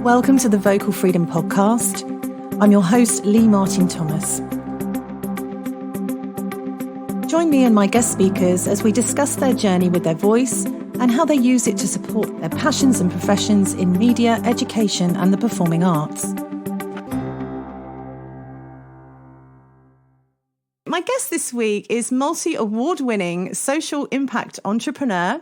Welcome to the Vocal Freedom Podcast. I'm your host, Lee Martin Thomas. Join me and my guest speakers as we discuss their journey with their voice and how they use it to support their passions and professions in media, education, and the performing arts. My guest this week is multi-award-winning social impact entrepreneur,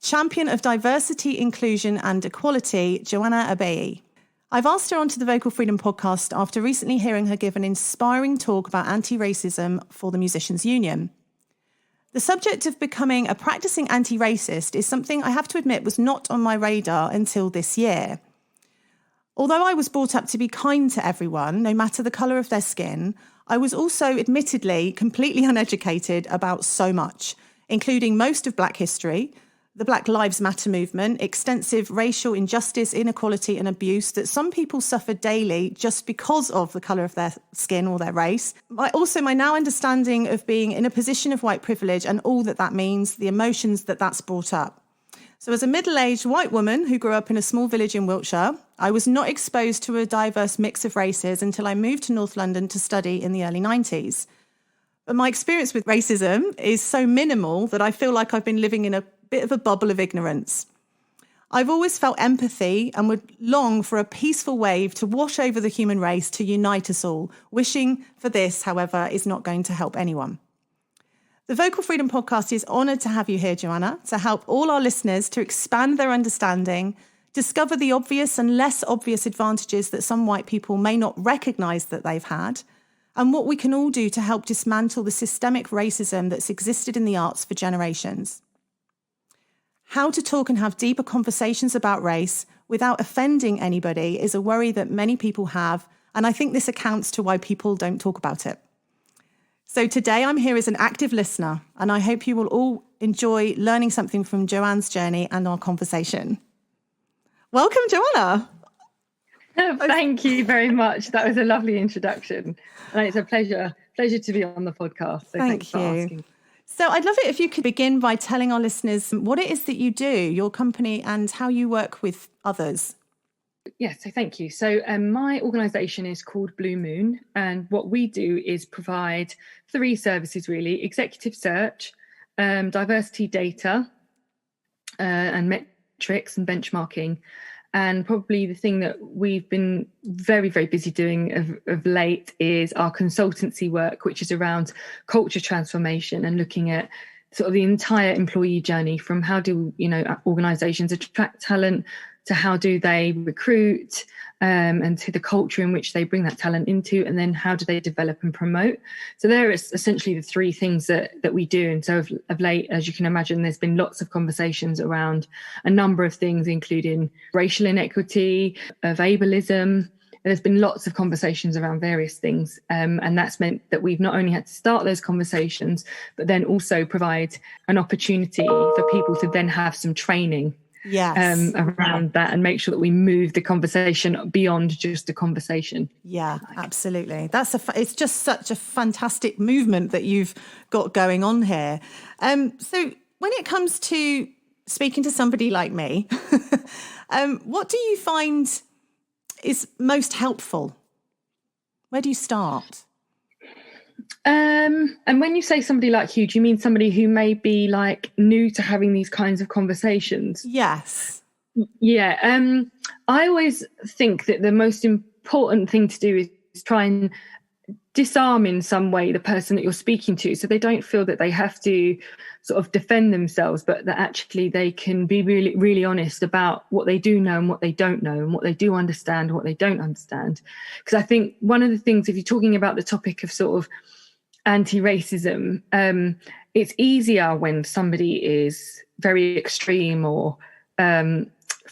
champion of diversity, inclusion and equality, Joanna Abeyie. I've asked her onto the Vocal Freedom Podcast after recently hearing her give an inspiring talk about anti-racism for the Musicians' Union. The subject of becoming a practicing anti-racist is something I have to admit was not on my radar until this year. Although I was brought up to be kind to everyone, no matter the colour of their skin, I was also admittedly completely uneducated about so much, including most of Black history, the Black Lives Matter movement, extensive racial injustice, inequality and abuse that some people suffer daily just because of the colour of their skin or their race. Also, my now understanding of being in a position of white privilege and all that means, the emotions that's brought up. So as a middle-aged white woman who grew up in a small village in Wiltshire, I was not exposed to a diverse mix of races until I moved to North London to study in the early 90s. But my experience with racism is so minimal that I feel like I've been living in a bit of a bubble of ignorance. I've always felt empathy and would long for a peaceful wave to wash over the human race to unite us all. Wishing for this, however, is not going to help anyone. The Vocal Freedom Podcast is honoured to have you here, Joanna, to help all our listeners to expand their understanding, discover the obvious and less obvious advantages that some white people may not recognise that they've had, and what we can all do to help dismantle the systemic racism that's existed in the arts for generations. How to talk and have deeper conversations about race without offending anybody is a worry that many people have, and I think this accounts to why people don't talk about it. So today I'm here as an active listener, and I hope you will all enjoy learning something from Joanne's journey and our conversation. Welcome, Joanna. Thank you very much. That was a lovely introduction, and it's a pleasure to be on the podcast. So thanks for asking. So I'd love it if you could begin by telling our listeners what it is that you do, your company, and how you work with others. Yes, so thank you. So my organisation is called Blue Moon, and what we do is provide three services really: executive search, diversity data, and metrics and benchmarking. And probably the thing that we've been very, very busy doing of late is our consultancy work, which is around culture transformation and looking at sort of the entire employee journey, from how do, organisations attract talent to how do they recruit, and to the culture in which they bring that talent into, and then how do they develop and promote. So there is essentially the three things that we do. And so of late, as you can imagine, there's been lots of conversations around a number of things, including racial inequity, of ableism. There's been lots of conversations around various things. And that's meant that we've not only had to start those conversations, but then also provide an opportunity for people to then have some training around that and make sure that we move the conversation beyond just a conversation. Yeah, absolutely. It's just such a fantastic movement that you've got going on here. So when it comes to speaking to somebody like me, what do you find is most helpful? Where do you start? And when you say somebody like you, do you mean somebody who may be like new to having these kinds of conversations? Yes. Yeah. I always think that the most important thing to do is try and disarm in some way the person that you're speaking to, so they don't feel that they have to sort of defend themselves, but that actually they can be really, really honest about what they do know and what they don't know, and what they do understand and what they don't understand. Because I think one of the things, if you're talking about the topic of sort of anti-racism, it's easier when somebody is very extreme or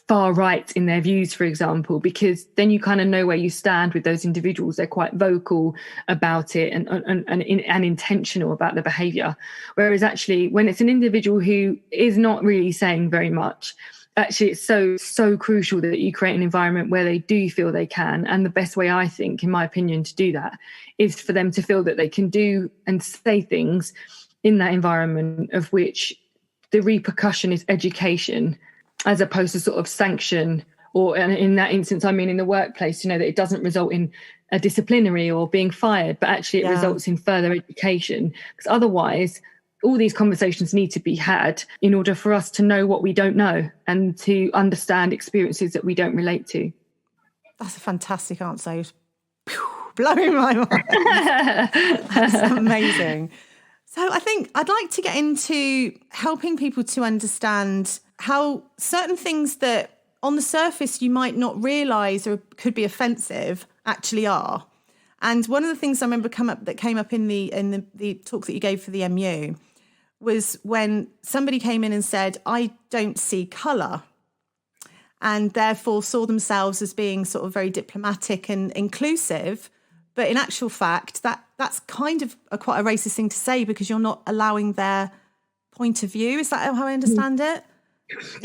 far right in their views, for example, because then you kind of know where you stand with those individuals. They're quite vocal about it and intentional about the behaviour. Whereas actually, when it's an individual who is not really saying very much, actually it's so crucial that you create an environment where they do feel they can. And the best way, I think, in my opinion, to do that is for them to feel that they can do and say things in that environment of which the repercussion is education, as opposed to sort of sanction or and in that instance, I mean in the workplace, that it doesn't result in a disciplinary or being fired, but actually it results in further education. Because otherwise, all these conversations need to be had in order for us to know what we don't know and to understand experiences that we don't relate to. That's a fantastic answer. It was blowing my mind. That's amazing. So I think I'd like to get into helping people to understand how certain things that on the surface you might not realise or could be offensive actually are. And one of the things I remember came up in the talk that you gave for the MU was when somebody came in and said, I don't see colour, and therefore saw themselves as being sort of very diplomatic and inclusive. But in actual fact, that's kind of quite a racist thing to say, because you're not allowing their point of view. Is that how I understand it?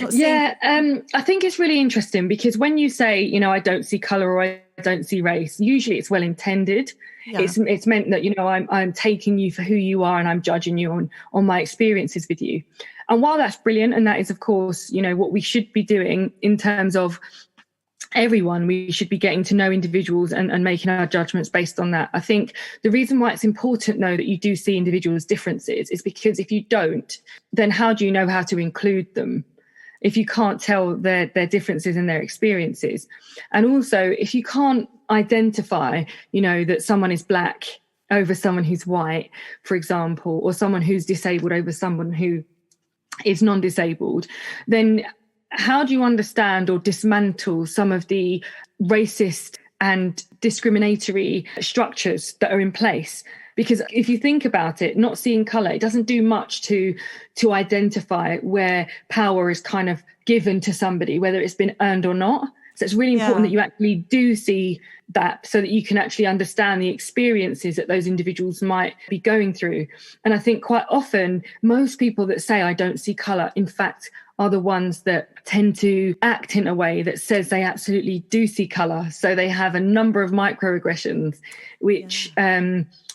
I think it's really interesting, because when you say, I don't see colour or I don't see race, usually it's well intended. Yeah. It's meant that, I'm taking you for who you are and I'm judging you on my experiences with you. And while that's brilliant, and that is, of course, what we should be doing in terms of everyone, we should be getting to know individuals and making our judgments based on that. I think the reason why it's important, though, that you do see individuals' differences is because if you don't, then how do you know how to include them if you can't tell their differences and their experiences? And also, if you can't identify, that someone is black over someone who's white, for example, or someone who's disabled over someone who is non-disabled, then how do you understand or dismantle some of the racist and discriminatory structures that are in place? Because if you think about it, not seeing colour, it doesn't do much to identify where power is kind of given to somebody, whether it's been earned or not. So it's really important that you actually do see that, so that you can actually understand the experiences that those individuals might be going through. And I think quite often, most people that say, I don't see colour, in fact, are the ones that tend to act in a way that says they absolutely do see colour. So they have a number of microaggressions, which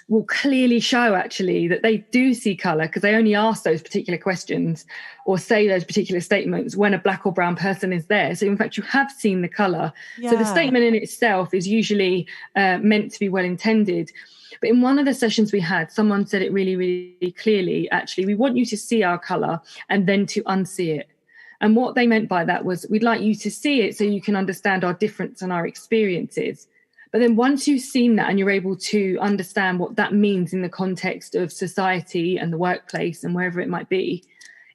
will clearly show actually that they do see colour, because they only ask those particular questions or say those particular statements when a black or brown person is there. So in fact, you have seen the colour. Yeah. So the statement in itself is usually meant to be well intended. But in one of the sessions we had, someone said it really, really clearly, actually, we want you to see our colour and then to unsee it. And what they meant by that was, we'd like you to see it so you can understand our difference and our experiences. But then once you've seen that and you're able to understand what that means in the context of society and the workplace and wherever it might be,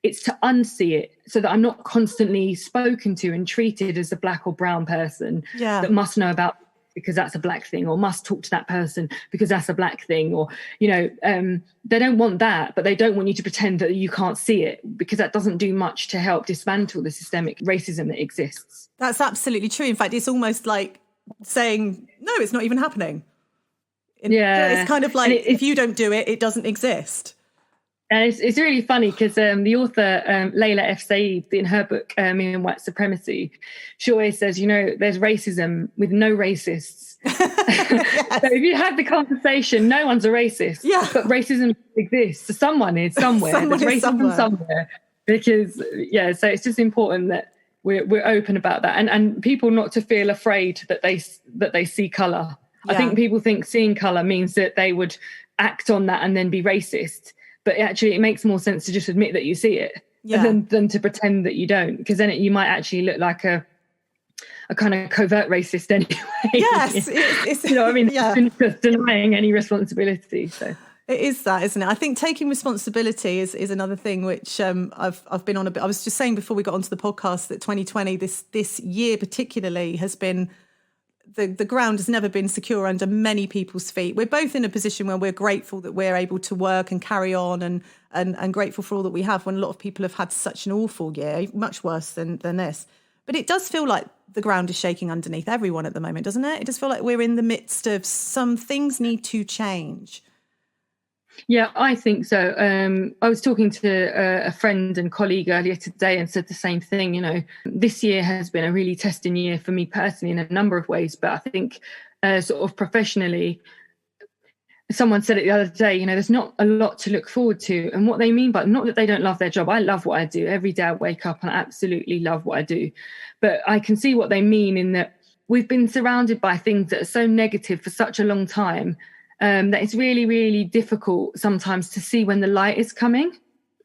it's to unsee it, so that I'm not constantly spoken to and treated as a black or brown person that must know about because that's a black thing, or must talk to that person because that's a black thing, or, they don't want that, but they don't want you to pretend that you can't see it, because that doesn't do much to help dismantle the systemic racism that exists. That's absolutely true. In fact, it's almost like saying, no, it's not even happening. It's kind of like, if you don't do it, it doesn't exist. And it's really funny, because the author, Layla F. Said, in her book, in White Supremacy, she always says, there's racism with no racists. Yes. So if you had the conversation, no one's a racist, but racism exists. So someone is somewhere. There's racism somewhere. Because, so it's just important that we're open about that, and people not to feel afraid that they see colour. I think people think seeing colour means that they would act on that and then be racist. But actually, it makes more sense to just admit that you see it than to pretend that you don't, because then you might actually look like a kind of covert racist anyway. Yes, it's just denying any responsibility. So it is that, isn't it? I think taking responsibility is another thing which I've been on a bit. I was just saying before we got onto the podcast that 2020, this year particularly, has been. The ground has never been secure under many people's feet. We're both in a position where we're grateful that we're able to work and carry on, and grateful for all that we have, when a lot of people have had such an awful year, much worse than this. But it does feel like the ground is shaking underneath everyone at the moment, doesn't it? It does feel like we're in the midst of some things need to change. Yeah, I think so. I was talking to a friend and colleague earlier today and said the same thing. This year has been a really testing year for me personally in a number of ways, but I think sort of professionally, someone said it the other day, there's not a lot to look forward to. And what they mean by, not that they don't love their job. I love what I do. Every day I wake up and I absolutely love what I do. But I can see what they mean in that we've been surrounded by things that are so negative for such a long time, that it's really, really difficult sometimes to see when the light is coming.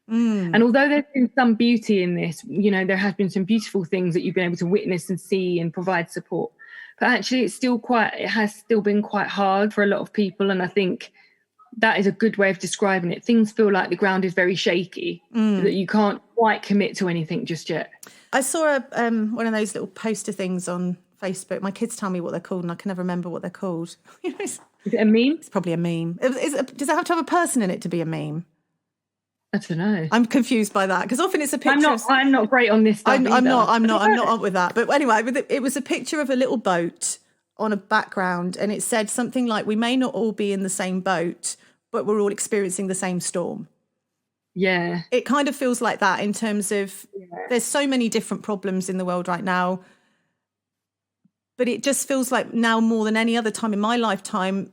And although there's been some beauty in this, there has been some beautiful things that you've been able to witness and see and provide support. But actually, it has still been quite hard for a lot of people. And I think that is a good way of describing it. Things feel like the ground is very shaky, that you can't quite commit to anything just yet. I saw one of those little poster things on Facebook. My kids tell me what they're called and I can never remember what they're called. Is it a meme? It's probably a meme. Does it have to have a person in it to be a meme? I don't know. I'm confused by that because often it's a picture. I'm not great on this stuff. I'm not up with that. But anyway, it was a picture of a little boat on a background, and it said something like, "We may not all be in the same boat, but we're all experiencing the same storm." Yeah, it kind of feels like that in terms of there's so many different problems in the world right now, but it just feels like now more than any other time in my lifetime,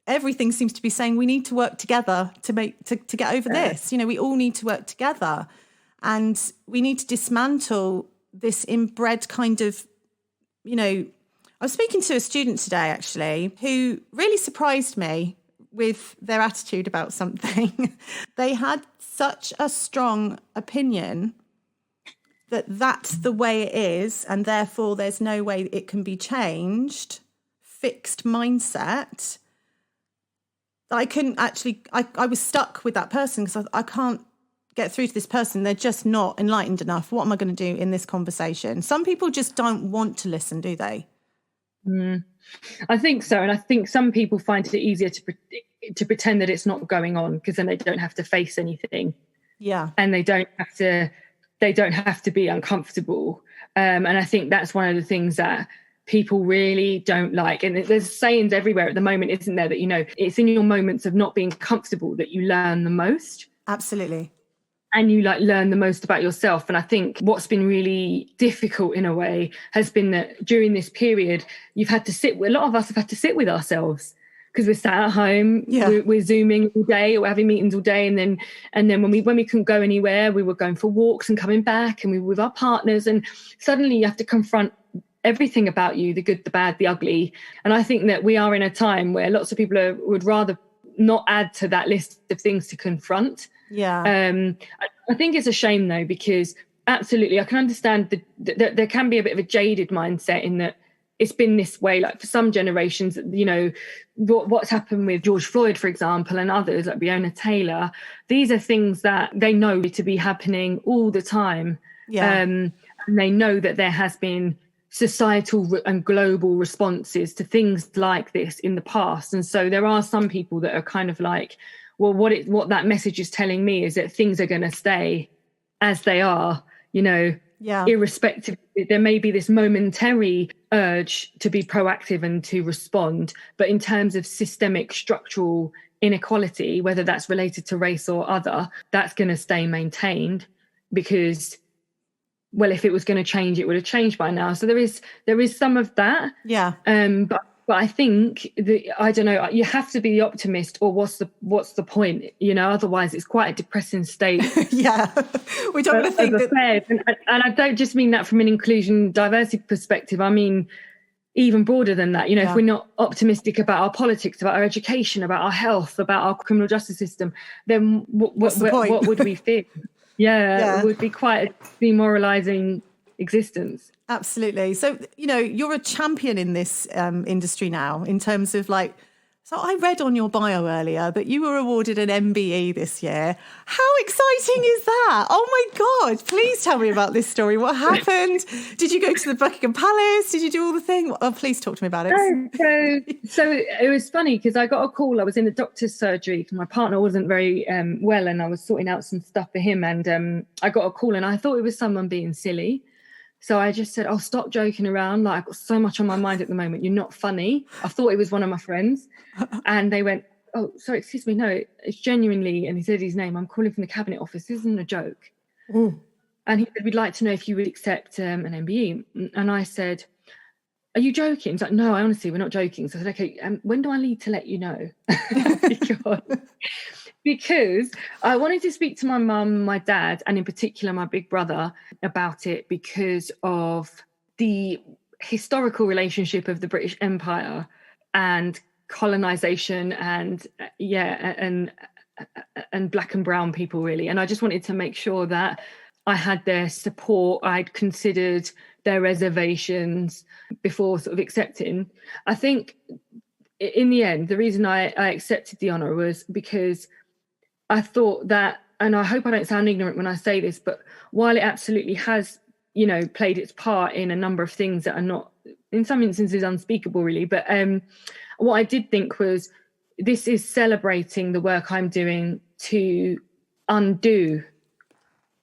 everything seems to be saying we need to work together to get over this. We all need to work together, and we need to dismantle this inbred kind of, I was speaking to a student today, actually, who really surprised me with their attitude about something. They had such a strong opinion that that's the way it is, and therefore there's no way it can be changed, fixed mindset. I couldn't actually, I was stuck with that person because I can't get through to this person. They're just not enlightened enough. What am I going to do in this conversation? Some people just don't want to listen, do they? I think so. And I think some people find it easier to pretend that it's not going on because then they don't have to face anything. Yeah. And they don't have to be uncomfortable. And I think that's one of the things that people really don't like. And there's sayings everywhere at the moment, isn't there, that, it's in your moments of not being comfortable that you learn the most. Absolutely. And you learn the most about yourself. And I think what's been really difficult in a way has been that during this period, a lot of us have had to sit with ourselves because we're sat at home, we're Zooming all day, or we're having meetings all day. And then when we couldn't go anywhere, we were going for walks and coming back, and we were with our partners. And suddenly you have to confront everything about you, the good, the bad, the ugly. And I think that we are in a time where lots of people would rather not add to that list of things to confront. Yeah. I think it's a shame though, because absolutely I can understand that there can be a bit of a jaded mindset in that it's been this way, like for some generations, what's happened with George Floyd, for example, and others like Breonna Taylor. These are things that they know to be happening all the time. Yeah. And they know that there has been societal and global responses to things like this in the past. And so there are some people that are kind of like, well, what that message is telling me is that things are going to stay as they are, irrespective. There may be this momentary urge to be proactive and to respond, but in terms of systemic structural inequality, whether that's related to race or other, that's going to stay maintained because, well, if it was going to change, it would have changed by now. So there is some of that. Yeah. But I think that, I don't know, you have to be the optimist, or what's the point? Otherwise it's quite a depressing state. Yeah. We don't want to think that. And I don't just mean that from an inclusion diversity perspective. I mean, even broader than that, if we're not optimistic about our politics, about our education, about our health, about our criminal justice system, then what would we fear? It would be quite a demoralizing existence. Absolutely. So, you're a champion in this industry now in terms of so I read on your bio earlier that you were awarded an MBE this year. How exciting is that? Oh my God, please tell me about this story. What happened? Did you go to the Buckingham Palace? Did you do all the thing? Oh, please talk to me about it. So it was funny because I got a call. I was in the doctor's surgery because my partner wasn't very well, and I was sorting out some stuff for him. And I got a call and I thought it was someone being silly. So I just said, stop joking around. I've got so much on my mind at the moment. You're not funny. I thought it was one of my friends. And they went, oh, sorry, excuse me. No, it's genuinely, and he said his name, I'm calling from the Cabinet Office. This isn't a joke. And he said, we'd like to know if you would accept an MBE. And I said, are you joking? It's like, no, honestly, we're not joking. So I said, okay, when do I need to let you know? because I wanted to speak to my mum, my dad, and in particular my big brother about it because of the historical relationship of the British Empire and colonization and black and brown people, really. And I just wanted to make sure that I had their support. I'd considered their reservations before sort of accepting. I think in the end, the reason I accepted the honour was because I thought that, and I hope I don't sound ignorant when I say this, but while it absolutely has, played its part in a number of things that are not, in some instances, unspeakable, really. But what I did think was, this is celebrating the work I'm doing to undo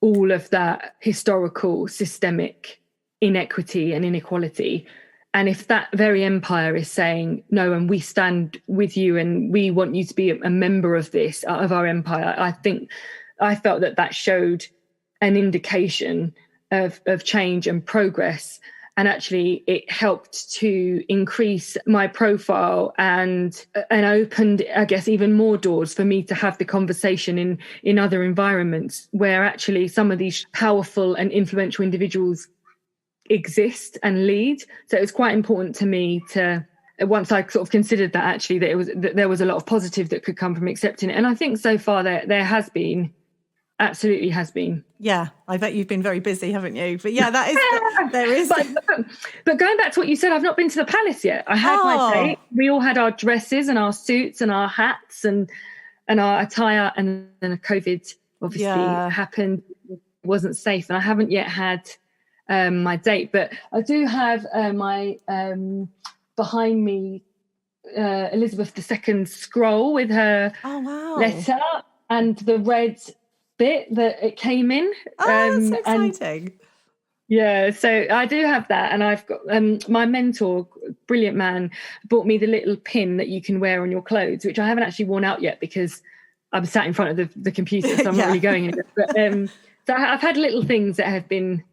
all of that historical systemic inequity and inequality. And if that very empire is saying no, and we stand with you and we want you to be a member of this, of our empire, I felt that showed an indication of change and progress. And actually it helped to increase my profile and opened, I guess, even more doors for me to have the conversation in other environments where actually some of these powerful and influential individuals exist and lead. So it was quite important to me to, once I sort of considered that actually that there was a lot of positive that could come from accepting it. And I think so far there has been. Absolutely has been. Yeah, I bet you've been very busy, haven't you? But yeah, that is, there is. But going back to what you said, I've not been to the palace yet. I had my date. We all had our dresses and our suits and our hats and our attire. And then COVID obviously happened. It wasn't safe. And I haven't yet had my date. But I do have my behind me Elizabeth II scroll with her letter and the red bit that it came in. That's so exciting. So I do have that, and I've got my mentor, brilliant man, bought me the little pin that you can wear on your clothes, which I haven't actually worn out yet because I'm sat in front of the computer, so I'm not really going anywhere. But so I've had little things that have been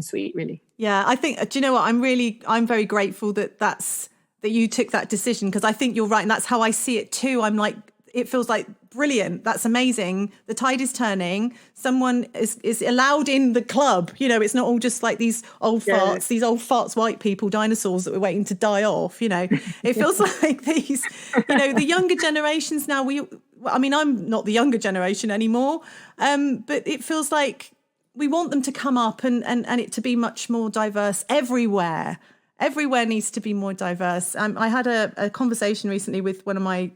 sweet, really. Yeah, I think, do you know what? I'm very grateful that you took that decision, because I think you're right, and that's how I see it too. I'm like, it feels like brilliant. That's amazing. The tide is turning. Someone is allowed in the club. It's not all just like these old farts, white people, dinosaurs that we're waiting to die off. It feels like these, the younger generations now. I'm not the younger generation anymore, but it feels like we want them to come up and it to be much more diverse everywhere. Everywhere needs to be more diverse. I had a conversation recently with one of my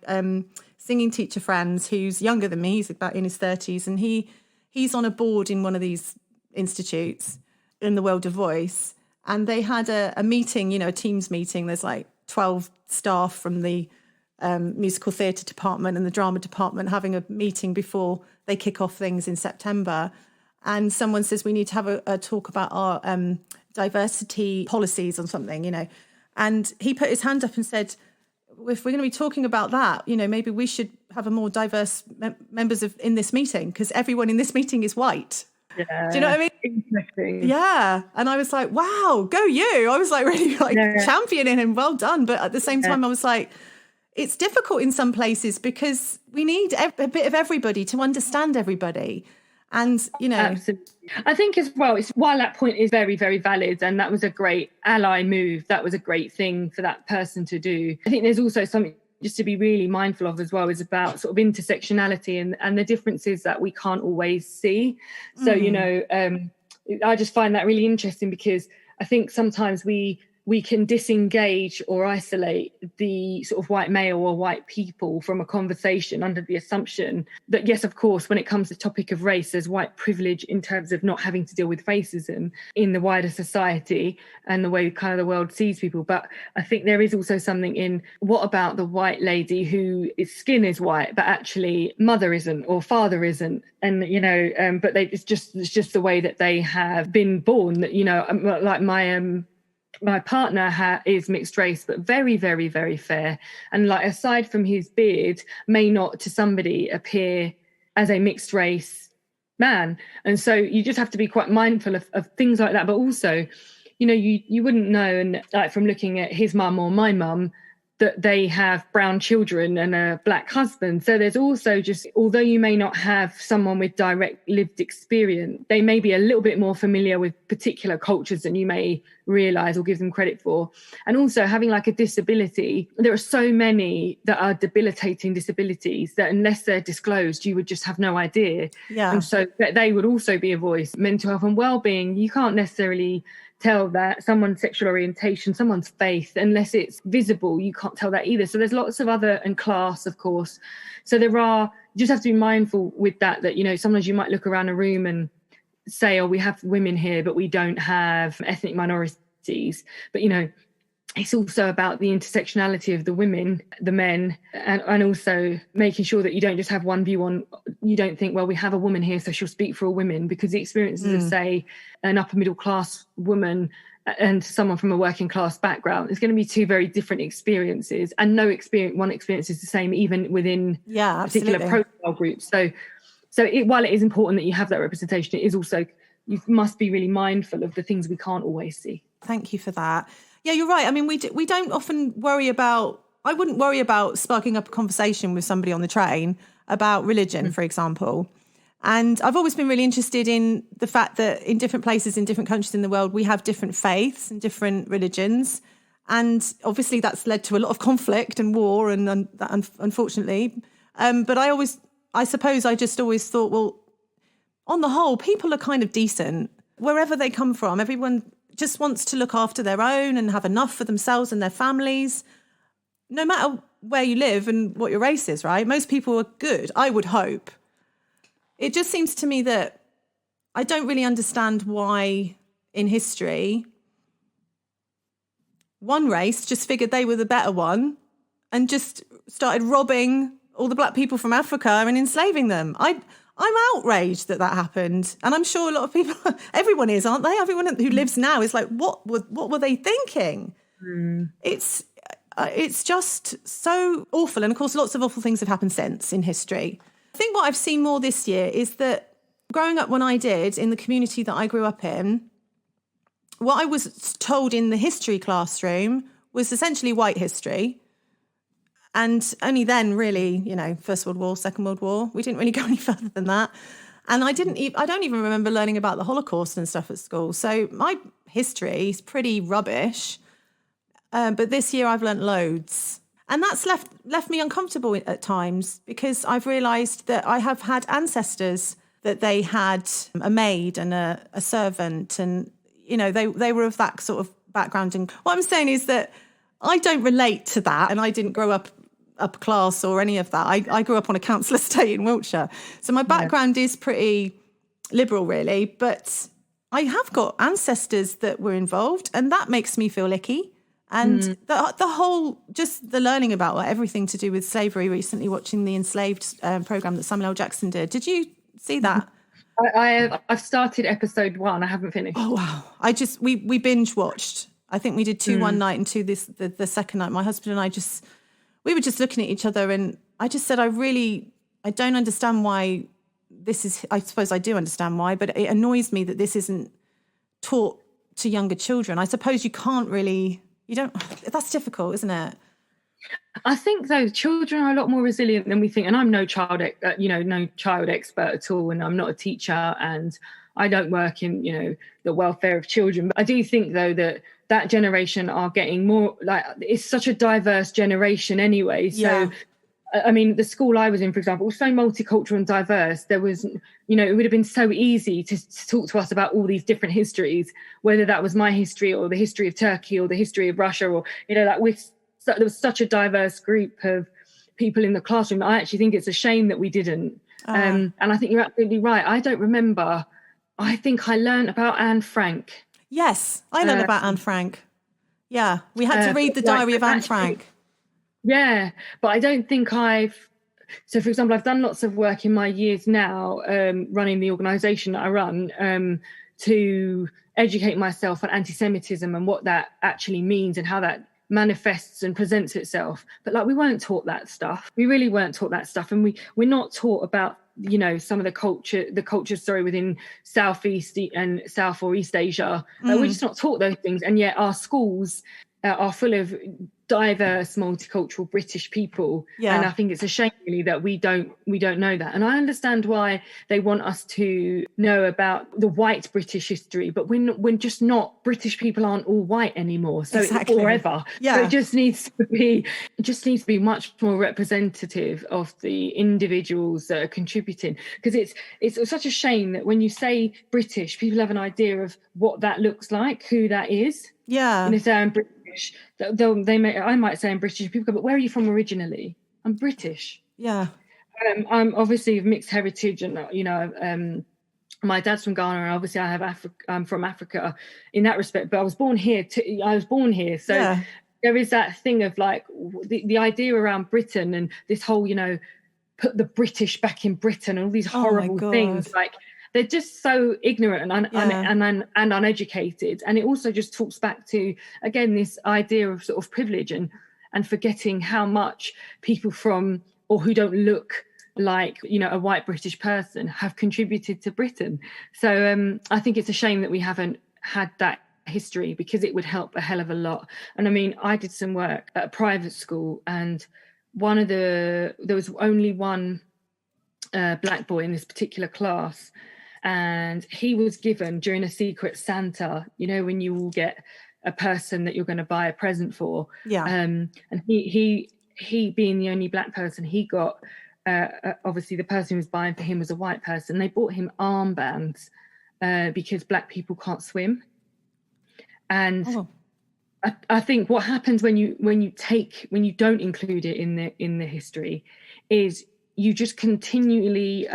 singing teacher friends who's younger than me. He's about in his 30s, and he's on a board in one of these institutes in the world of voice. And they had a meeting, a Teams meeting. There's like 12 staff from the musical theatre department and the drama department having a meeting before they kick off things in September. And someone says, we need to have a talk about our diversity policies or something, And he put his hand up and said, if we're going to be talking about that, maybe we should have a more diverse members in this meeting, because everyone in this meeting is white. Yeah. Do you know what I mean? Interesting. Yeah. And I was like, wow, go you. I was like really championing him. Well done. But at the same time, I was like, it's difficult in some places because we need a bit of everybody to understand everybody. And, Absolutely. I think as well, while that point is very, very valid, and that was a great ally move, that was a great thing for that person to do. I think there's also something just to be really mindful of as well, is about sort of intersectionality and the differences that we can't always see. So, I just find that really interesting, because I think sometimes we can disengage or isolate the sort of white male or white people from a conversation under the assumption that, yes, of course, when it comes to the topic of race, there's white privilege in terms of not having to deal with racism in the wider society and the way kind of the world sees people. But I think there is also something in, what about the white lady whose skin is white, but actually mother isn't or father isn't? And, but it's just the way that they have been born, that, like my partner is mixed race, but very, very, very fair. And like, aside from his beard, may not to somebody appear as a mixed race man. And so you just have to be quite mindful of things like that. But also, you wouldn't know, and like from looking at his mum or my mum, that they have brown children and a black husband. So there's also just, although you may not have someone with direct lived experience, they may be a little bit more familiar with particular cultures than you may realise or give them credit for. And also having like a disability, there are so many that are debilitating disabilities that unless they're disclosed, you would just have no idea. Yeah. And so that they would also be a voice. Mental health and wellbeing, you can't necessarily tell that someone's sexual orientation, someone's faith, unless it's visible, you can't tell that either. So there's lots of other, and class, of course. So you just have to be mindful with that, sometimes you might look around a room and say, oh, we have women here, but we don't have ethnic minorities. But, it's also about the intersectionality of the women, the men, and also making sure that you don't just have one view on, you don't think, well, we have a woman here, so she'll speak for all women, because the experiences of, say, an upper middle class woman and someone from a working class background is going to be two very different experiences, and one experience is the same even within particular profile groups. So while it is important that you have that representation, it is also, you must be really mindful of the things we can't always see. Thank you for that. Yeah, you're right. I mean, we don't often worry about, I wouldn't worry about sparking up a conversation with somebody on the train about religion, for example. And I've always been really interested in the fact that in different places, in different countries in the world, we have different faiths and different religions. And obviously that's led to a lot of conflict and war, and unfortunately. But I suppose I just always thought, well, on the whole, people are kind of decent wherever they come from. Everyone just wants to look after their own and have enough for themselves and their families, no matter where you live and what your race is, right? Most people are good, I would hope. It just seems to me that I don't really understand why in history one race just figured they were the better one and just started robbing all the black people from Africa and enslaving them. I'm outraged that happened. And I'm sure a lot of people, everyone is, aren't they? Everyone who lives now is like, what were they thinking? It's just so awful. And of course, lots of awful things have happened since in history. I think what I've seen more this year is that growing up when I did in the community that I grew up in, what I was told in the history classroom was essentially white history. And only then, really, First World War, Second World War, we didn't really go any further than that. And I don't even remember learning about the Holocaust and stuff at school. So my history is pretty rubbish. But this year I've learnt loads. And that's left me uncomfortable at times, because I've realised that I have had ancestors that they had a maid and a servant, and, they were of that sort of background. And what I'm saying is that I don't relate to that, and I didn't grow up upper class or any of that. I grew up on a council estate in Wiltshire. So my background is pretty liberal, really, but I have got ancestors that were involved, and that makes me feel icky. And the whole, just the learning about everything to do with slavery recently, watching the Enslaved programme that Samuel L. Jackson did. Did you see that? I've started episode 1. I haven't finished. Oh, wow. We binge watched. I think we did 2 one night and 2 the second night. My husband and I we were just looking at each other, and I just said, I don't understand why this is, I suppose I do understand why, but it annoys me that this isn't taught to younger children. I suppose you can't really, that's difficult, isn't it? I think though children are a lot more resilient than we think, and I'm no child expert at all, and I'm not a teacher, and I don't work in the welfare of children. But I do think though that generation are getting more, like, it's such a diverse generation anyway. So I mean, the school I was in, for example, was so multicultural and diverse. There was, it would have been so easy to talk to us about all these different histories, whether that was my history or the history of Turkey or the history of Russia, or there was such a diverse group of people in the classroom. I actually think it's a shame that we didn't. And I think you're absolutely right. I don't remember. I think I learned about Anne Frank. Yes, I learned about Anne Frank. Yeah, we had to read the diary of Anne Frank. Yeah, but I don't think so for example, I've done lots of work in my years now, running the organisation that I run, to educate myself on anti-Semitism and what that actually means and how that manifests and presents itself. But we weren't taught that stuff. We really weren't taught that stuff. And we're not taught about some of the culture within Southeast and South or East Asia. We're just not taught those things, and yet our schools are full of diverse, multicultural British people. And I think it's a shame really that we don't know that. And I understand why they want us to know about the white British history, but we're just not. British people aren't all white anymore, so exactly. It's forever. So it just needs to be much more representative of the individuals that are contributing, because it's such a shame that when you say British, people have an idea of what that looks like, who that is. Say I'm British, I might say I'm British. People go, but where are you from originally? I'm British. I'm obviously of mixed heritage, and my dad's from Ghana, and obviously I'm from Africa in that respect. But I was born here. So there is that thing of like the idea around Britain and this whole, put the British back in Britain and all these horrible things. Like, they're just so ignorant and uneducated. And it also just talks back to, again, this idea of sort of privilege and forgetting how much people from, or who don't look like, a white British person have contributed to Britain. So I think it's a shame that we haven't had that history, because it would help a hell of a lot. And I mean, I did some work at a private school, and there was only one black boy in this particular class. And he was given during a Secret Santa, when you all get a person that you're going to buy a present for. And he being the only black person, he got, obviously the person who was buying for him was a white person. They bought him armbands because black people can't swim. And I think what happens when you don't include it in the history is you just continually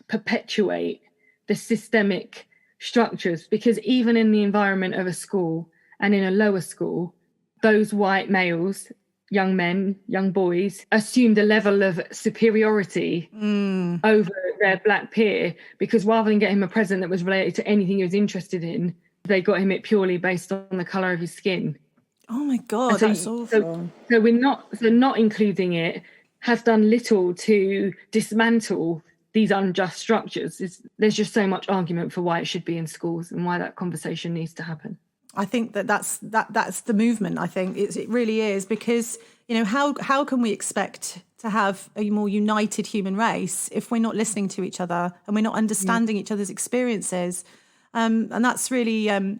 perpetuate the systemic structures, because even in the environment of a school and in a lower school, those white males, young men, young boys, assumed a level of superiority over their black peer, because rather than get him a present that was related to anything he was interested in, they got him it purely based on the colour of his skin. Oh my God, that's awful. So not including it has done little to dismantle these unjust structures. There's just so much argument for why it should be in schools and why that conversation needs to happen. I think that's the movement. I think it really is, because how can we expect to have a more united human race if we're not listening to each other and we're not understanding each other's experiences? And that's really I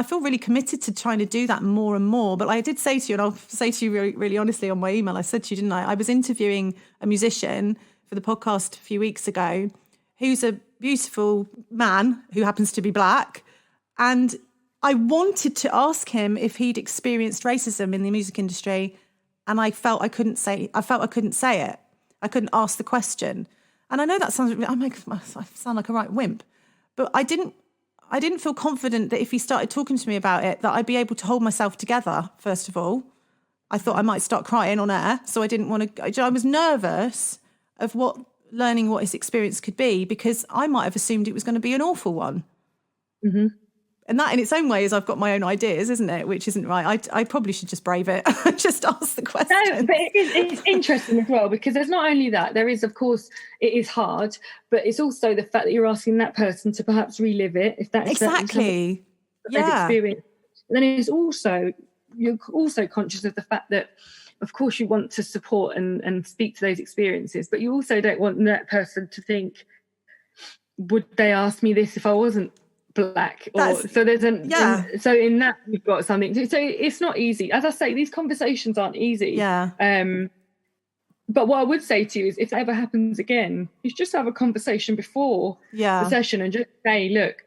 feel really committed to trying to do that more and more. But I did say to you, and I'll say to you really, really honestly on my email, I said to you, didn't I was interviewing a musician for the podcast a few weeks ago, who's a beautiful man who happens to be black. And I wanted to ask him if he'd experienced racism in the music industry. And I felt I couldn't say it. I couldn't ask the question. And I know that I sound like a right wimp, but I didn't feel confident that if he started talking to me about it, that I'd be able to hold myself together, first of all. I thought I might start crying on air. So I didn't want to, I was nervous of learning what his experience could be, because I might have assumed it was going to be an awful one. Mm-hmm. And that in its own way is I've got my own ideas, isn't it? Which isn't right. I probably should just brave it and just ask the question. No, but it's interesting as well, because there's not only that, there is, of course, it is hard, but it's also the fact that you're asking that person to perhaps relive it, if that's exactly experience. And then you're also conscious of the fact that, of course, you want to support and speak to those experiences, but you also don't want that person to think, would they ask me this if I wasn't black? So in that you've got something. So it's not easy. As I say, these conversations aren't easy. But what I would say to you is, if it ever happens again, you should just have a conversation before the session and just say, look,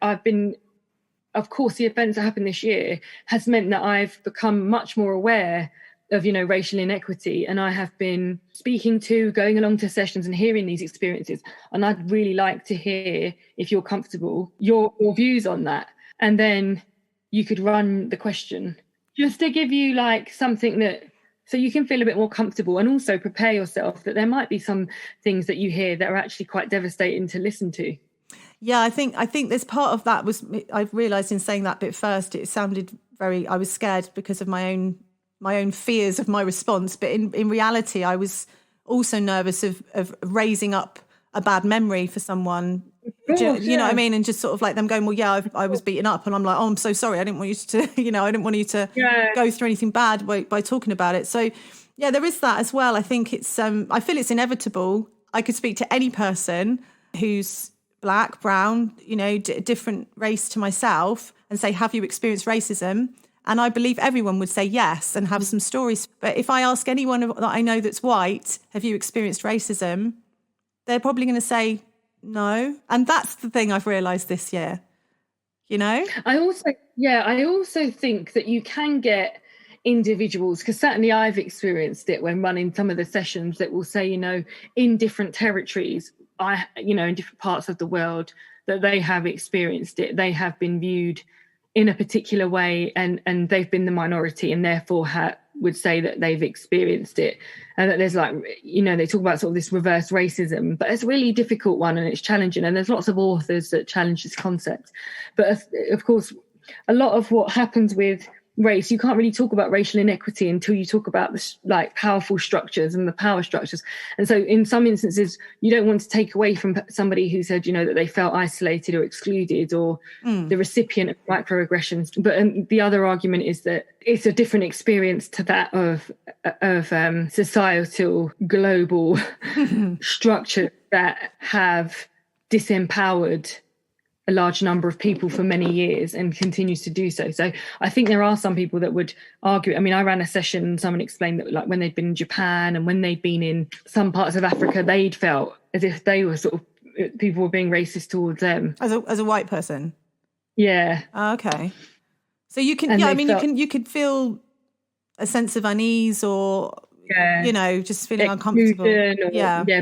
of course, the events that happened this year has meant that I've become much more aware of, racial inequity. And I have been going along to sessions and hearing these experiences. And I'd really like to hear, if you're comfortable, your views on that. And then you could run the question just to give you something so you can feel a bit more comfortable, and also prepare yourself that there might be some things that you hear that are actually quite devastating to listen to. Yeah, I think there's part of that I've realised in saying that bit first, it sounded I was scared because of my own fears of my response. But in reality, I was also nervous of raising up a bad memory for someone. Course, you know what I mean? And just sort of like them going, well, yeah, I was beaten up, and I'm like, oh, I'm so sorry. I didn't want you to, I didn't want you to go through anything bad by talking about it. So yeah, there is that as well. I think it's, I feel it's inevitable. I could speak to any person who's black, brown, different race to myself and say, have you experienced racism? And I believe everyone would say yes and have some stories. But if I ask anyone that I know that's white, have you experienced racism? They're probably going to say no. And that's the thing I've realised this year, I also think that you can get individuals, because certainly I've experienced it when running some of the sessions, that will say, in different territories, in different parts of the world, that they have experienced it. They have been viewed in a particular way, and they've been the minority, and therefore would say that they've experienced it. And that there's they talk about sort of this reverse racism, but it's a really difficult one and it's challenging. And there's lots of authors that challenge this concept. But of course, a lot of what happens with race, you can't really talk about racial inequity until you talk about the powerful structures and the power structures. And so in some instances, you don't want to take away from somebody who said, that they felt isolated or excluded, or the recipient of microaggressions. But the other argument is that it's a different experience to that of societal global structures that have disempowered a large number of people for many years and continues to do so. So I think there are some people that would argue. I mean, I ran a session, someone explained that when they'd been in Japan and when they'd been in some parts of Africa, they'd felt as if they were people were being racist towards them. As a white person? Yeah. Oh, okay. So you can, you could feel a sense of unease or, just feeling uncomfortable. Or,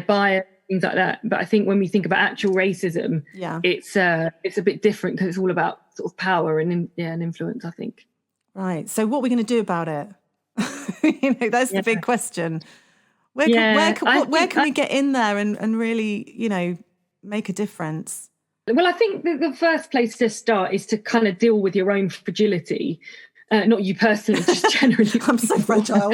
bias. Things like that. But I think when we think about actual racism, it's a bit different, because it's all about sort of power and influence, I think. Right. So what are we going to do about it? That's the big question. Where can we get in there and really, make a difference? Well, I think the first place to start is to kind of deal with your own fragility. Not you personally, just generally. I'm so fragile.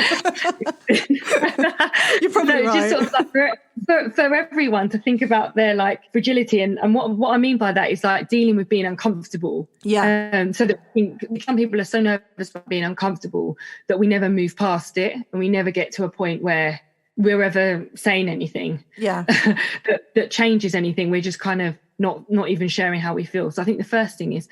You're probably right. Just sort of for everyone to think about their fragility, and what I mean by that is dealing with being uncomfortable. Yeah. So that some people are so nervous about being uncomfortable that we never move past it, and we never get to a point where we're ever saying anything. Yeah. that changes anything. We're just kind of not even sharing how we feel. So I think the first thing is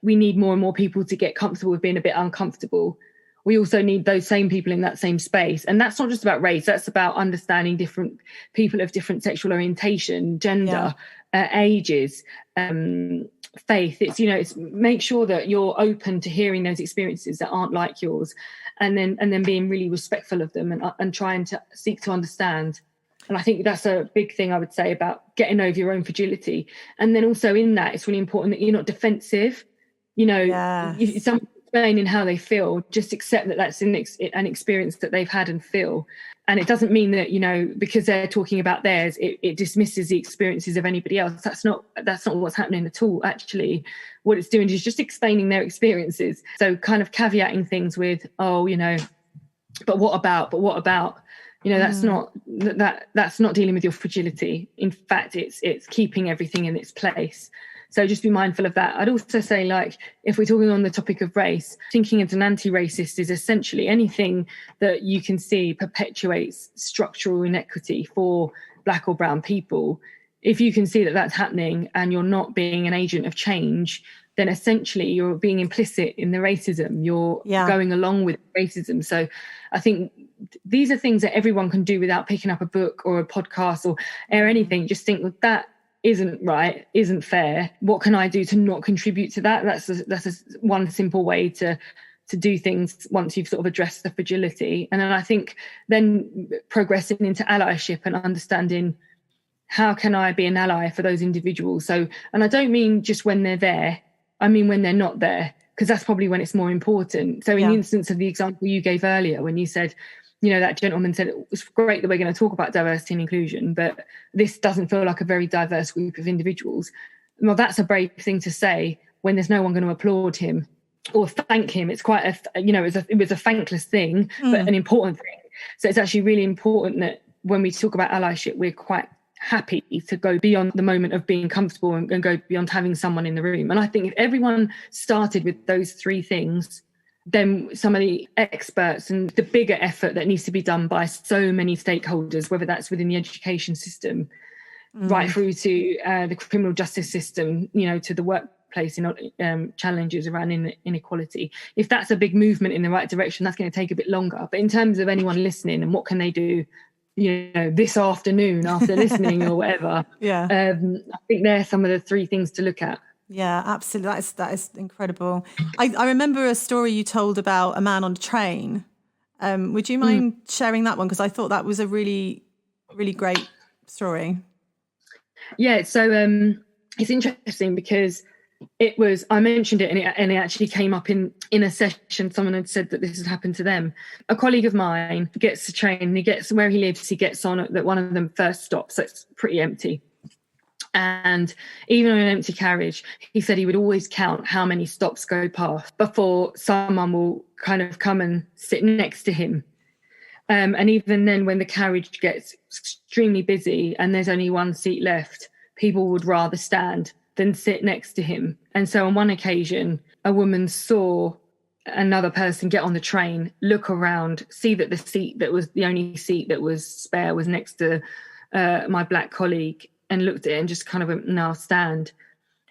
we need more and more people to get comfortable with being a bit uncomfortable. We also need those same people in that same space. And that's not just about race. That's about understanding different people of different sexual orientation, gender, ages, faith. It's make sure that you're open to hearing those experiences that aren't like yours, and then being really respectful of them and trying to seek to understand. And I think that's a big thing I would say about getting over your own fragility. And then also in that, it's really important that you're not defensive. If someone's explaining how they feel, just accept that that's an experience that they've had and feel. And it doesn't mean that, because they're talking about theirs, it dismisses the experiences of anybody else. That's not what's happening at all. Actually, what it's doing is just explaining their experiences. So kind of caveating things with, but what about? That's not dealing with your fragility. In fact, it's keeping everything in its place. So just be mindful of that. I'd also say, if we're talking on the topic of race, thinking as an anti-racist is essentially anything that you can see perpetuates structural inequity for black or brown people. If you can see that that's happening and you're not being an agent of change, then essentially you're being implicit in the racism. You're going along with racism. So I think these are things that everyone can do without picking up a book or a podcast or anything. Just think that isn't right, isn't fair. What can I do to not contribute to that? That's one simple way to do things once you've sort of addressed the fragility. And then I think then progressing into allyship and understanding, how can I be an ally for those individuals? So, and I don't mean just when they're there, I mean when they're not there, because that's probably when it's more important. So in the instance of the example you gave earlier, when you said, that gentleman said, it was great that we're going to talk about diversity and inclusion, but this doesn't feel like a very diverse group of individuals. Well, that's a brave thing to say when there's no one going to applaud him or thank him. It's quite it was a thankless thing, but an important thing. So it's actually really important that when we talk about allyship, we're quite happy to go beyond the moment of being comfortable and go beyond having someone in the room. And I think if everyone started with those three things, then some of the experts and the bigger effort that needs to be done by so many stakeholders, whether that's within the education system, right through to the criminal justice system, to the workplace challenges around inequality. If that's a big movement in the right direction, that's going to take a bit longer. But in terms of anyone listening and what can they do, this afternoon after listening or whatever, I think they're some of the three things to look at. Yeah, absolutely. That is incredible. I remember a story you told about a man on a train. Would you mind sharing that one? Because I thought that was a really, really great story. Yeah, so it's interesting because I mentioned it and it actually came up in a session. Someone had said that this had happened to them. A colleague of mine gets a train and he gets where he lives, he gets on at one of them first stops, so it's pretty empty. And even on an empty carriage, he said he would always count how many stops go past before someone will kind of come and sit next to him. And even then, when the carriage gets extremely busy and there's only one seat left, people would rather stand than sit next to him. And so on one occasion, a woman saw another person get on the train, look around, see that the seat that was the only seat that was spare was next to my black colleague, and looked at it and just kind of went, "No, I'll stand."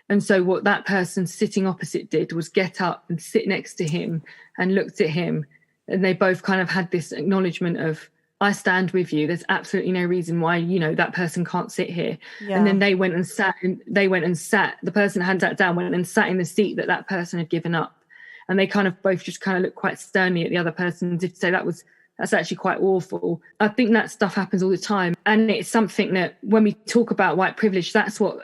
And so what that person sitting opposite did was get up and sit next to him and looked at him. And they both kind of had this acknowledgement of, "I stand with you. There's absolutely no reason why, that person can't sit here." Yeah. And then they went and sat. The person had sat down, went and sat in the seat that person had given up. And they kind of both just kind of looked quite sternly at the other person and did say that's actually quite awful. I think that stuff happens all the time. And it's something that when we talk about white privilege, that's what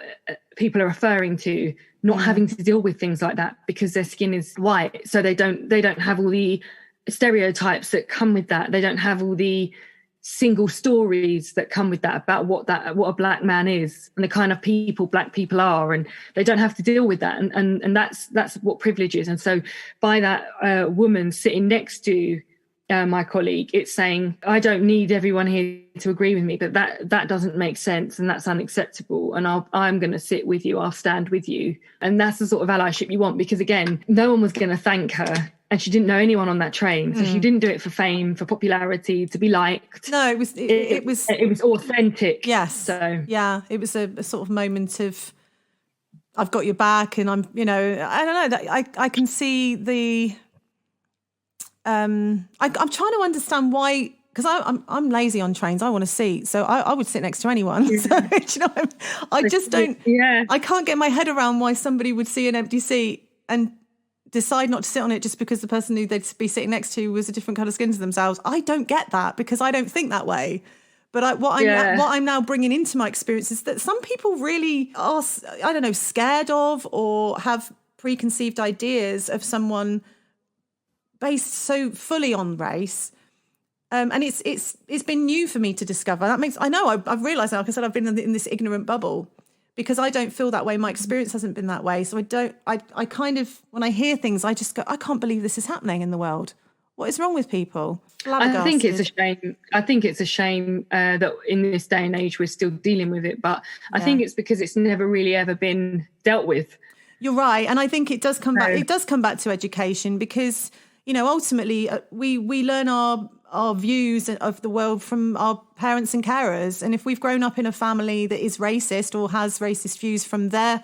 people are referring to, not having to deal with things like that because their skin is white. So they don't have all the stereotypes that come with that. They don't have all the single stories that come with that about what a black man is and the kind of people black people are, and they don't have to deal with that. And that's what privilege is. And so by that woman sitting next to my colleague, it's saying, I don't need everyone here to agree with me, but that doesn't make sense and that's unacceptable, and I'm going to sit with you, I'll stand with you. And that's the sort of allyship you want, because again, no one was going to thank her and she didn't know anyone on that train, so she didn't do it for fame, for popularity, to be liked. No, it was authentic. Yes. So yeah, it was a sort of moment of, I've got your back, and I'm, I don't know, I can see the I'm trying to understand why, because I'm lazy on trains. I want a seat, so I would sit next to anyone. Yeah. So, I just don't. Yeah. I can't get my head around why somebody would see an empty seat and decide not to sit on it just because the person who they'd be sitting next to was a different colour skin to themselves. I don't get that, because I don't think that way. But what I'm now bringing into my experience is that some people really are, I don't know, scared of or have preconceived ideas of someone based so fully on race, and it's been new for me to discover. I've realised now, like I said, I've been in this ignorant bubble because I don't feel that way. My experience hasn't been that way, so I kind of, when I hear things, I just go, I can't believe this is happening in the world. What is wrong with people? I think it's a shame. That in this day and age we're still dealing with it, but I think it's because it's never really ever been dealt with. You're right, and I think it does come back. It does come back to education, because ultimately we learn our views of the world from our parents and carers. And if we've grown up in a family that is racist or has racist views from their,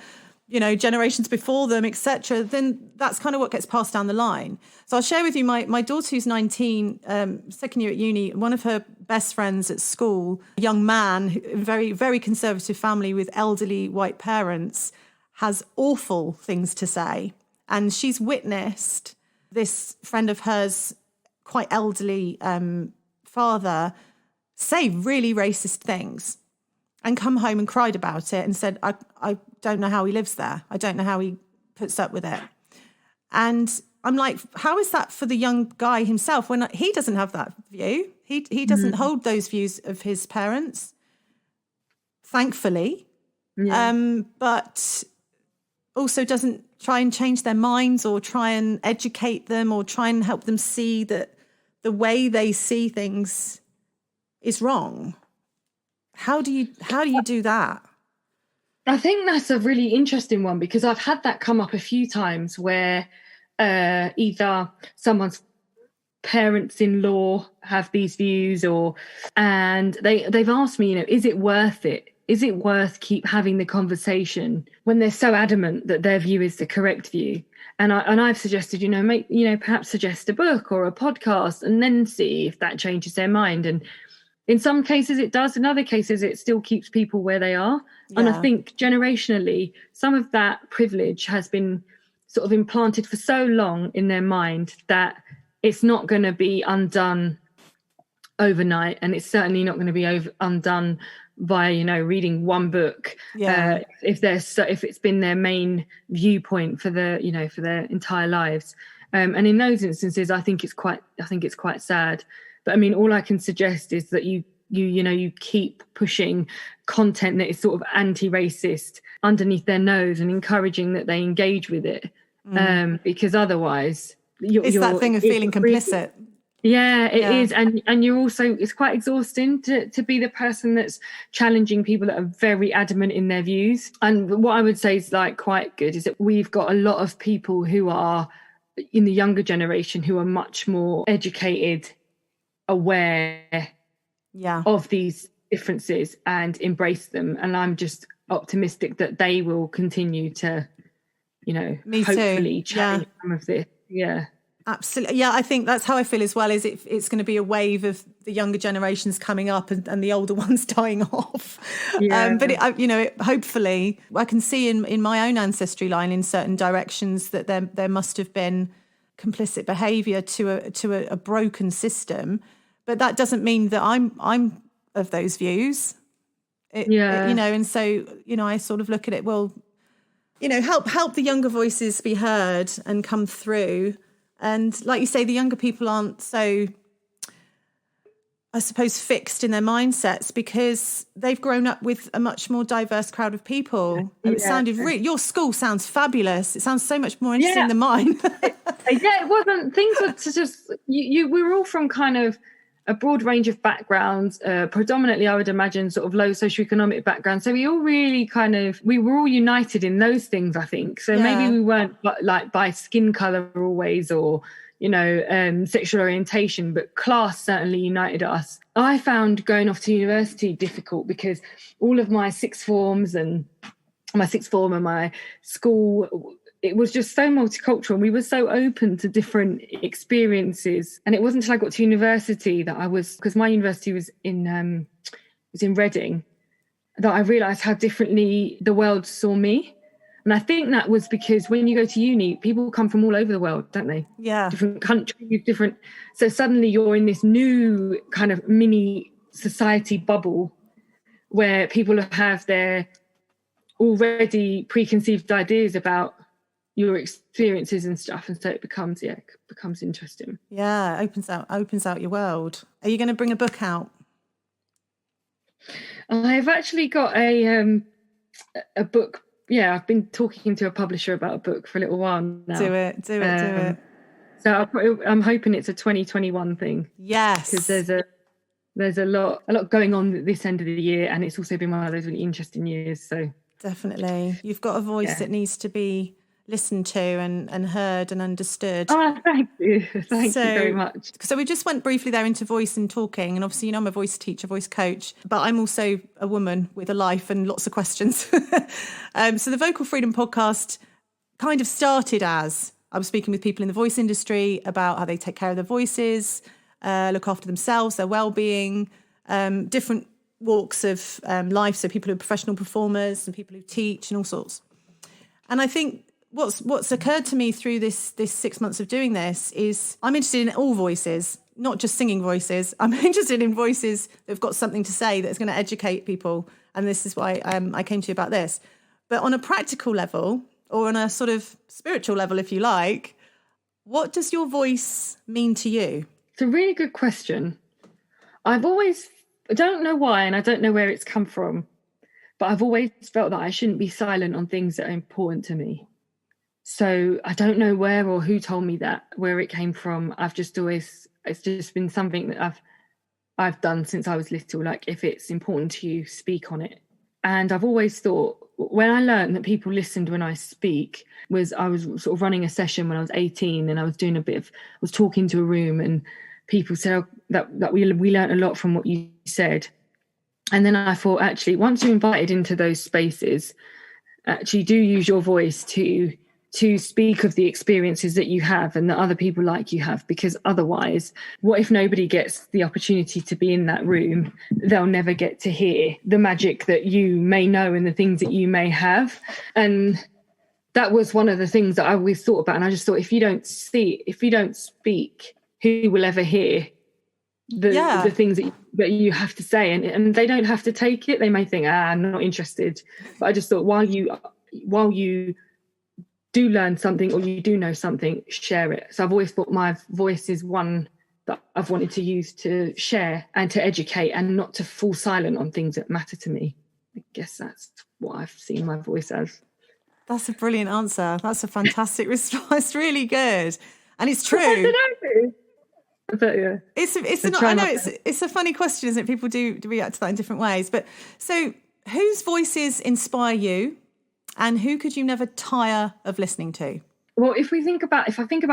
generations before them, etc., then that's kind of what gets passed down the line. So I'll share with you my daughter, who's 19, second year at uni. One of her best friends at school, a young man, very, very conservative family with elderly white parents, has awful things to say. And she's witnessed this friend of hers, quite elderly father, say really racist things and come home and cried about it and said, I don't know how he lives there. I don't know how he puts up with it. And I'm like, how is that for the young guy himself when he doesn't have that view? He doesn't hold those views of his parents, thankfully, but also doesn't try and change their minds or try and educate them or try and help them see that the way they see things is wrong. How do you do that? I think that's a really interesting one, because I've had that come up a few times where either someone's parents-in-law have these views, and they've asked me, is it worth it? Is it worth keep having the conversation when they're so adamant that their view is the correct view? And I've suggested, perhaps suggest a book or a podcast, and then see if that changes their mind. And in some cases it does. In other cases, it still keeps people where they are. Yeah. And I think generationally, some of that privilege has been sort of implanted for so long in their mind that it's not going to be undone overnight, and it's certainly not going to be undone by reading one book. Yeah. If it's been their main viewpoint for their entire lives. And in those instances, I think it's quite sad. But I mean, all I can suggest is that you keep pushing content that is sort of anti-racist underneath their nose and encouraging that they engage with it. Because otherwise it's that thing of feeling complicit. Yeah, it is. And you're also, it's quite exhausting to be the person that's challenging people that are very adamant in their views. And what I would say is quite good is that we've got a lot of people who are in the younger generation who are much more educated, aware of these differences and embrace them. And I'm just optimistic that they will continue to, hopefully challenge some of this. Yeah. Absolutely. Yeah, I think that's how I feel as well, is it's going to be a wave of the younger generations coming up and the older ones dying off. Yeah. But hopefully I can see in my own ancestry line in certain directions that there must have been complicit behaviour to a broken system. But that doesn't mean that I'm of those views. And so, I sort of look at it, well, help the younger voices be heard and come through. And like you say, the younger people aren't so, I suppose, fixed in their mindsets because they've grown up with a much more diverse crowd of people. Yeah. It sounded your school sounds fabulous. It sounds so much more interesting than mine. It wasn't. Things were just we were all from kind of a broad range of backgrounds, predominantly, I would imagine, sort of low socioeconomic backgrounds. So we all really we were all united in those things, I think. So maybe we weren't by skin colour always or, sexual orientation, but class certainly united us. I found going off to university difficult because all of my sixth form and my school, it was just so multicultural, and we were so open to different experiences. And it wasn't until I got to university that because my university was in Reading, that I realised how differently the world saw me. And I think that was because when you go to uni, people come from all over the world, don't they? Yeah. Different countries, so suddenly you're in this new kind of mini society bubble where people have their already preconceived ideas about your experiences and stuff, and so it becomes interesting. Yeah, opens out your world. Are you going to bring a book out? I've actually got a book. Yeah, I've been talking to a publisher about a book for a little while now. Do it. So I'm hoping it's a 2021 thing. Yes, because there's a lot going on at this end of the year, and it's also been one of those really interesting years. So definitely, you've got a voice that needs to be listened to and heard and understood. Oh, thank you. Thank you very much. So we just went briefly there into voice and talking, and obviously, I'm a voice teacher, voice coach, but I'm also a woman with a life and lots of questions. So the Vocal Freedom podcast kind of started as I was speaking with people in the voice industry about how they take care of their voices, look after themselves, their well-being, different walks of life. So people who are professional performers and people who teach and all sorts. And I think what's occurred to me through this 6 months of doing this is I'm interested in all voices, not just singing voices. I'm interested in voices that have got something to say that's going to educate people. And this is why I came to you about this. But on a practical level, or on a sort of spiritual level, if you like, what does your voice mean to you? It's a really good question. I don't know why, and I don't know where it's come from, but I've always felt that I shouldn't be silent on things that are important to me. So I don't know where or who told me that, where it came from. It's just been something that I've done since I was little. Like, if it's important to you, speak on it. And I've always thought, when I learned that people listened when I speak, I was sort of running a session when I was 18, and I was talking to a room, and people said that we learned a lot from what you said. And then I thought, actually, once you're invited into those spaces, actually do use your voice to speak of the experiences that you have and that other people like you have, because otherwise, what if nobody gets the opportunity to be in that room? They'll never get to hear the magic that you may know and the things that you may have. And that was one of the things that I always thought about. And I just thought, if you don't speak, who will ever hear the things that you have to say? And they don't have to take it. They may think, I'm not interested. But I just thought, while you do learn something or you do know something, share it. So I've always thought my voice is one that I've wanted to use to share and to educate, and not to fall silent on things that matter to me. I guess that's what I've seen my voice as. That's a brilliant answer. That's a fantastic response. Really good. And it's true. But yeah, it's a funny question, isn't it? People do react to that in different ways. But so, whose voices inspire you, and who could you never tire of listening to? Well, if I think about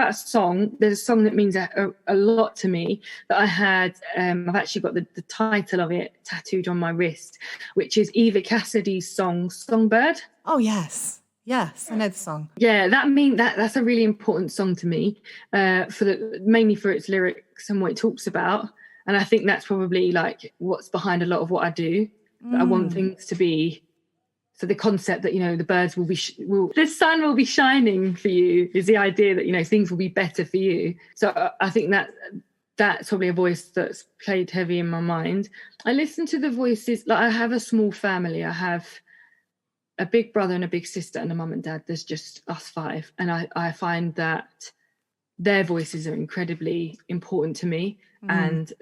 a song, there's a song that means a lot to me that I had. I've actually got the title of it tattooed on my wrist, which is Eva Cassidy's song "Songbird." Oh yes. Yes, I know the song. Yeah, that's a really important song to me, mainly for its lyrics and what it talks about. And I think that's probably like what's behind a lot of what I do. I want things to be, so the concept that, the birds the sun will be shining for you is the idea that, things will be better for you. So I think that's probably a voice that's played heavy in my mind. I listen to the voices, like I have a small family. I have a big brother and a big sister and a mum and dad. There's just us 5. And I find that their voices are incredibly important to me, and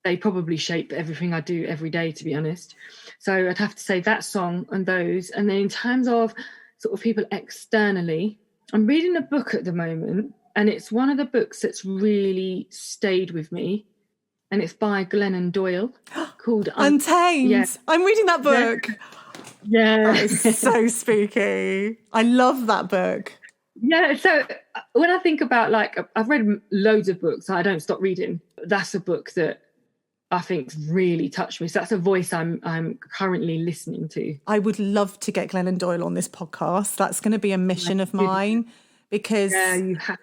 they probably shape everything I do every day, to be honest. So I'd have to say that song and those. And then in terms of sort of people externally, I'm reading a book at the moment, and it's one of the books that's really stayed with me. And it's by Glennon Doyle called Untamed. Yeah. I'm reading that book. Yeah. That is so spooky. I love that book. Yeah, so when I think about, like, I've read loads of books, I don't stop reading. That's a book that I think's really touched me. So that's a voice I'm currently listening to. I would love to get Glennon Doyle on this podcast. That's going to be a mission of mine, because you have.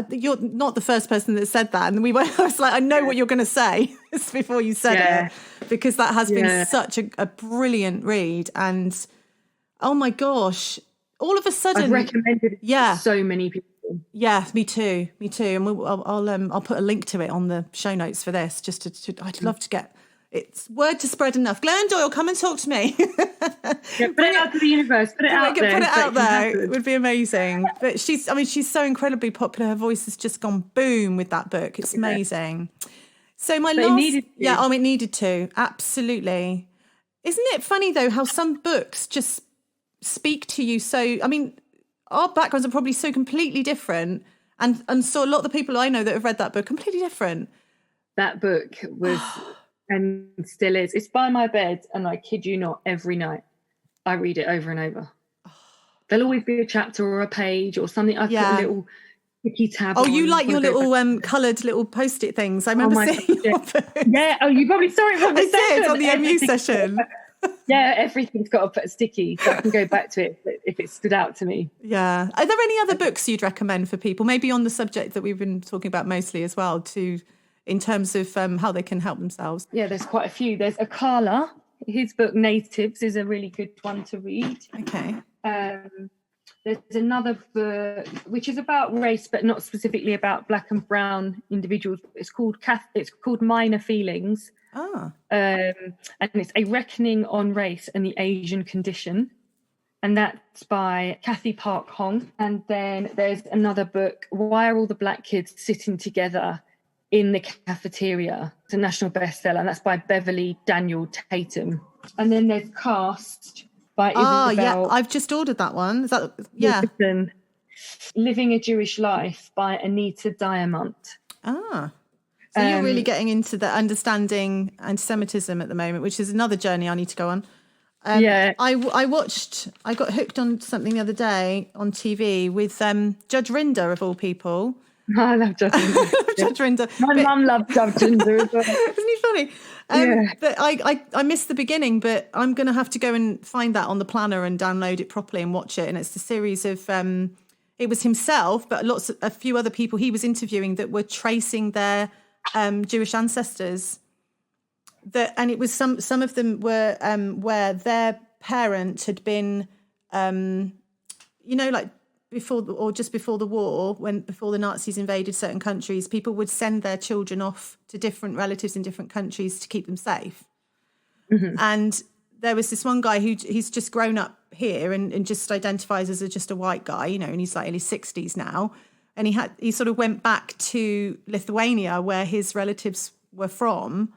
You're not the first person that said that, and I was like, I know what you're going to say before you said it, because that has been such a brilliant read. And oh my gosh, all of a sudden, I've recommended it to so many people. Yeah, me too. And I'll put a link to it on the show notes for this. I'd love to get it's word to spread enough. Glennon Doyle, come and talk to me. Put it out to the universe. Put it out there. It would be amazing. But she's so incredibly popular. Her voice has just gone boom with that book. It's amazing. So it needed to. Absolutely. Isn't it funny though how some books just speak to you? So our backgrounds are probably so completely different, and so a lot of the people I know that have read that book completely different. That book was. And still is. It's by my bed, and I kid you not, every night I read it over and over. There'll always be a chapter or a page or something. I've put a little sticky tab. Oh, you like your little coloured little post-it things. I remember seeing your book. Yeah. Oh, you probably saw it from the session. On the MU session. Yeah, everything's got to put a sticky, so I can go back to it if it stood out to me. Yeah. Are there any other books you'd recommend for people, maybe on the subject that we've been talking about mostly as well, in terms of how they can help themselves? Yeah, there's quite a few. There's Akala. His book Natives is a really good one to read. Okay. There's another book which is about race, but not specifically about Black and brown individuals. It's called Minor Feelings. And it's A Reckoning on Race and the Asian Condition. And that's by Kathy Park Hong. And then there's another book, Why Are All the Black Kids Sitting Together in the Cafeteria? It's a national bestseller, and that's by Beverly Daniel Tatum. And then there's Caste by Isabel. Yeah, I've just ordered that one. Is that Living a Jewish Life by Anita Diamant. So you're really getting into the understanding anti-Semitism at the moment, which is another journey I need to go on. I got hooked on something the other day on TV with Judge Rinder, of all people. I love Judge Rinder. Judge Rinder. My mum loved Judge Rinder as well. Isn't he funny? But I missed the beginning, but I'm going to have to go and find that on the planner and download it properly and watch it. And it's the series of, it was himself, but a few other people he was interviewing that were tracing their Jewish ancestors. And it was some of them were where their parent had been, like before or just before the war, before the Nazis invaded certain countries, people would send their children off to different relatives in different countries to keep them safe. Mm-hmm. And there was this one guy he's just grown up here and just identifies as just a white guy, and he's like in his 60s now. And he sort of went back to Lithuania where his relatives were from.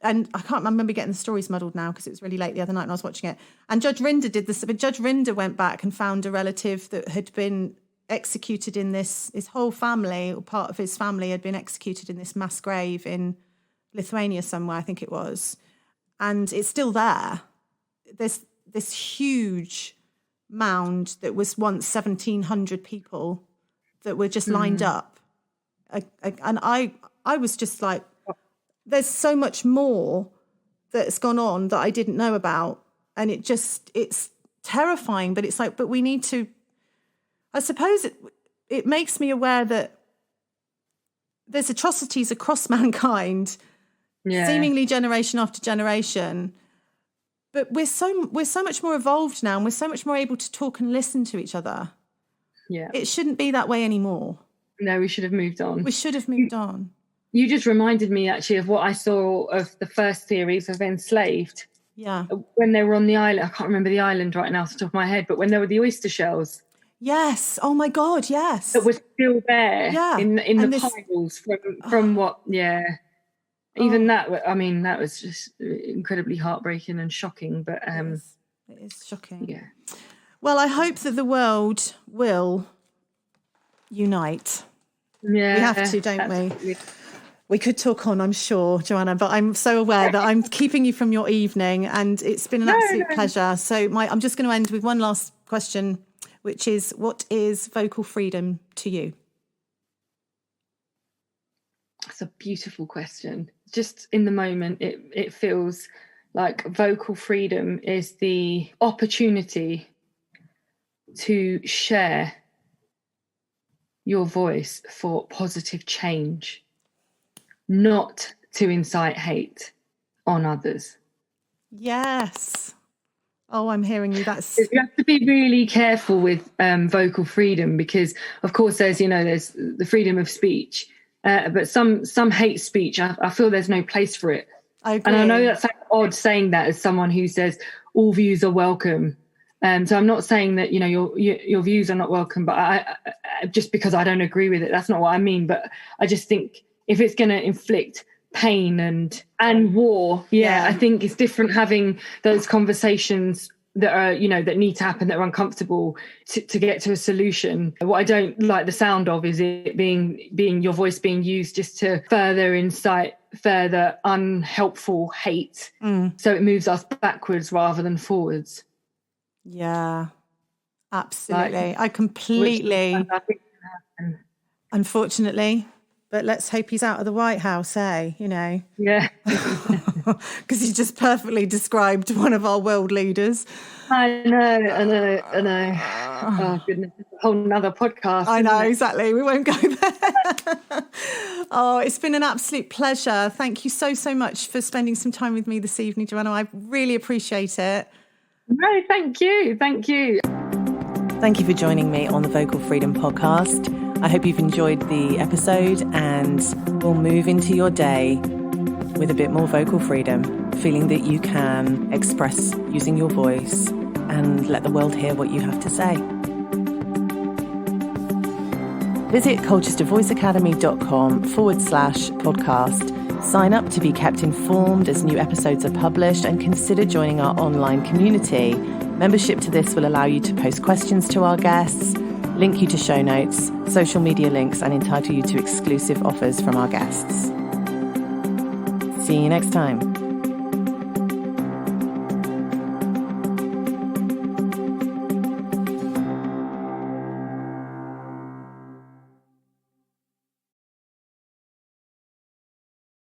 And I can't remember getting the stories muddled now because it was really late the other night when I was watching it. And Judge Rinder did this, but Judge Rinder went back and found a relative that had been executed in his whole family, or part of his family had been executed in this mass grave in Lithuania somewhere, I think it was. And it's still there. There's this huge mound that was once 1,700 people that were just lined up. And I was just like, there's so much more that's gone on that I didn't know about. And it's terrifying, but it's like, but we need to, I suppose it makes me aware that there's atrocities across mankind, seemingly generation after generation. But we're so much more evolved now, and we're so much more able to talk and listen to each other. Yeah. It shouldn't be that way anymore. No, we should have moved on. We should have moved on. You just reminded me actually of what I saw of the first series of Enslaved. Yeah. When they were on the island, I can't remember the island right now off the top of my head, but when there were the oyster shells. Yes. Oh my God, yes. That were still there in the piles from what, Even that, I mean, that was just incredibly heartbreaking and shocking, but... It is shocking. Yeah. Well, I hope that the world will unite. Yeah. We have to, don't we? We could talk on, I'm sure, Joanna, but I'm so aware that I'm keeping you from your evening, and it's been an absolute pleasure. So I'm just going to end with one last question, which is, what is vocal freedom to you? That's a beautiful question. Just in the moment, it feels like vocal freedom is the opportunity to share your voice for positive change, not to incite hate on others. Yes. Oh, I'm hearing you. You have to be really careful with vocal freedom because, of course, there's the freedom of speech, but some hate speech, I feel there's no place for it. I agree. And I know that's odd saying that as someone who says all views are welcome. So I'm not saying that, your views are not welcome, but I just because I don't agree with it, that's not what I mean. But I just think if it's going to inflict pain and war, I think it's different having those conversations that are, that need to happen, that are uncomfortable to get to a solution. What I don't like the sound of is it being your voice being used just to further incite further unhelpful hate. So it moves us backwards rather than forwards. Yeah, absolutely. I completely, unfortunately, but let's hope he's out of the White House, eh? Yeah. Because he just perfectly described one of our world leaders. I know. Oh, goodness. It's a whole nother podcast. I know, exactly. We won't go there. Oh, it's been an absolute pleasure. Thank you so, so much for spending some time with me this evening, Joanna. I really appreciate it. No, thank you. Thank you for joining me on the Vocal Freedom Podcast. I hope you've enjoyed the episode and will move into your day with a bit more vocal freedom, feeling that you can express using your voice and let the world hear what you have to say. Visit colchestervoiceacademy.com/podcast. Sign up to be kept informed as new episodes are published and consider joining our online community. Membership to this will allow you to post questions to our guests, link you to show notes, social media links, and entitle you to exclusive offers from our guests. See you next time.